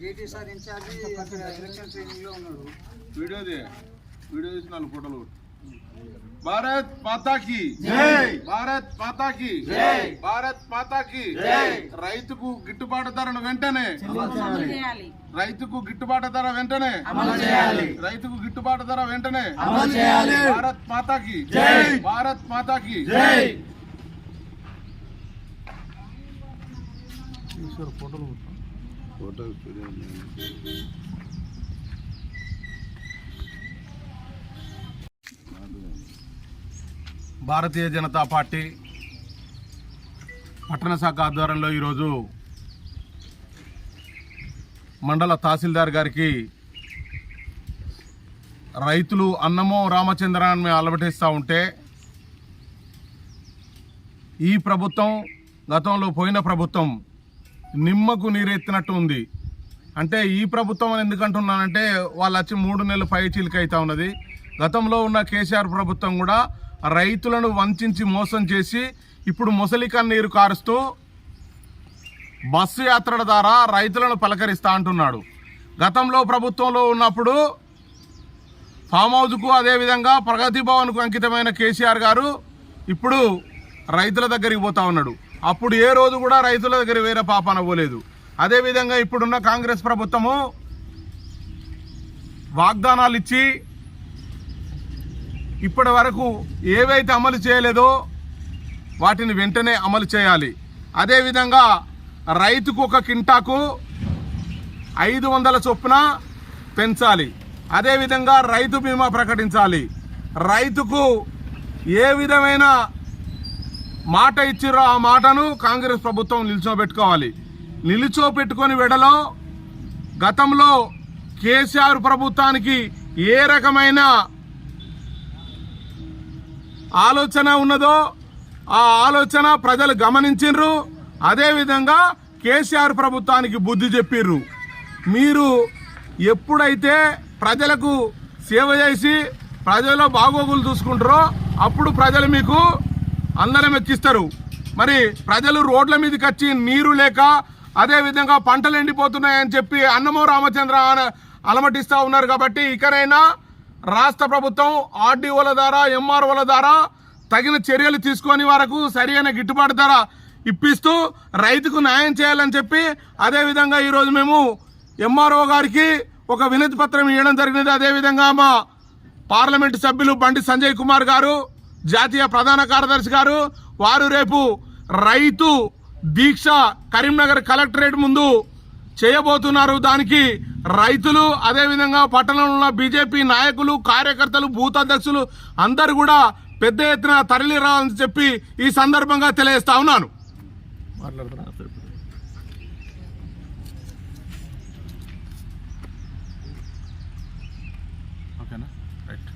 ఏటీ sir incharge election training లో ఉన్నాడు. వీడియో తీసి 4 ఫోటోలు. భారత్ మాతా కి జై, భారత్ మాతా కి జై, భారత్ మాతా కి జై. రైతుకు గిట్టుబాటు ధరను వెంటనే అమలు చేయాలి. రైతుకు గిట్టుబాటు ధర వెంటనే అమలు చేయాలి. రైతుకు గిట్టుబాటు ధర వెంటనే అమలు చేయాలి. భారత్ మాతా కి జై, భారత్ మాతా కి జై. భారతీయ జనతా పార్టీ పట్టణ శాఖ ఆధ్వర్యంలో ఈరోజు మండల తహసీల్దార్ గారికి రైతులు అన్నమో రామచంద్రాన్ని అలవటిస్తూ ఉంటే ఈ ప్రభుత్వం గతంలో పోయిన ప్రభుత్వం నిమ్మకు నీరెత్తినట్టు ఉంది. అంటే ఈ ప్రభుత్వం అని ఎందుకంటున్నానంటే వాళ్ళు వచ్చి 3 నెలలు పై చిలిక అవుతా ఉన్నది. గతంలో ఉన్న కేసీఆర్ ప్రభుత్వం కూడా రైతులను వంచి మోసం చేసి ఇప్పుడు ముసలిక నీరు కారుస్తూ బస్సు యాత్రల ద్వారా రైతులను పలకరిస్తా అంటున్నాడు. గతంలో ప్రభుత్వంలో ఉన్నప్పుడు ఫామ్ హౌస్కు అదేవిధంగా ప్రగతి భవన్కు అంకితమైన కేసీఆర్ గారు ఇప్పుడు రైతుల దగ్గరికి పోతా ఉన్నాడు. అప్పుడు ఏ రోజు కూడా రైతుల దగ్గర వేరే పాపాన పోలేదు. అదేవిధంగా ఇప్పుడున్న కాంగ్రెస్ ప్రభుత్వము వాగ్దానాలు ఇచ్చి ఇప్పటి వరకు ఏవైతే అమలు చేయలేదో వాటిని వెంటనే అమలు చేయాలి. అదేవిధంగా రైతుకు ఒక కింటాకు 500 చొప్పున పెంచాలి. అదేవిధంగా రైతు బీమా ప్రకటించాలి. రైతుకు ఏ విధమైన మాట ఇచ్చిరో ఆ మాటను కాంగ్రెస్ ప్రభుత్వం నిలిచోపెట్టుకొని వెడలో గతంలో కేసీఆర్ ప్రభుత్వానికి ఏ రకమైన ఆలోచన ఉన్నదో ఆ ఆలోచన ప్రజలు గమనించిండ్రు. అదేవిధంగా కేసీఆర్ ప్రభుత్వానికి బుద్ధి చెప్పిర్రు. మీరు ఎప్పుడైతే ప్రజలకు సేవ చేసి ప్రజల బాగోగులు చూసుకుంటారో అప్పుడు ప్రజలు మీకు అందరం ఎక్కిస్తారు. మరి ప్రజలు రోడ్ల మీదకి వచ్చి నీరు లేక అదేవిధంగా పంటలు ఎండిపోతున్నాయని చెప్పి అన్నమో రామచంద్ర అలమటిస్తూ ఉన్నారు. కాబట్టి ఇకనైనా రాష్ట్ర ప్రభుత్వం ఆర్డీఓల ద్వారా ఎంఆర్ఓల ద్వారా తగిన చర్యలు తీసుకొని వరకు సరైన గిట్టుబాటు ధర ఇప్పిస్తూ రైతుకు న్యాయం చేయాలని చెప్పి అదేవిధంగా ఈరోజు మేము ఎంఆర్ఓ గారికి ఒక వినతి పత్రం ఇవ్వడం జరిగినది. అదేవిధంగా మా పార్లమెంటు సభ్యులు బండి సంజయ్ కుమార్ గారు, జాతీయ ప్రధాన కార్యదర్శి గారు వారు రేపు రైతు దీక్ష కరీంనగర్ కలెక్టరేట్ ముందు చేయబోతున్నారు. దానికి రైతులు అదేవిధంగా పట్టణంలో ఉన్న బీజేపీ నాయకులు, కార్యకర్తలు, బూత్ అధ్యక్షులు అందరూ కూడా పెద్ద ఎత్తున తరలి రావాలని చెప్పి ఈ సందర్భంగా తెలియజేస్తా ఉన్నాను. ఓకేనా? రైట్.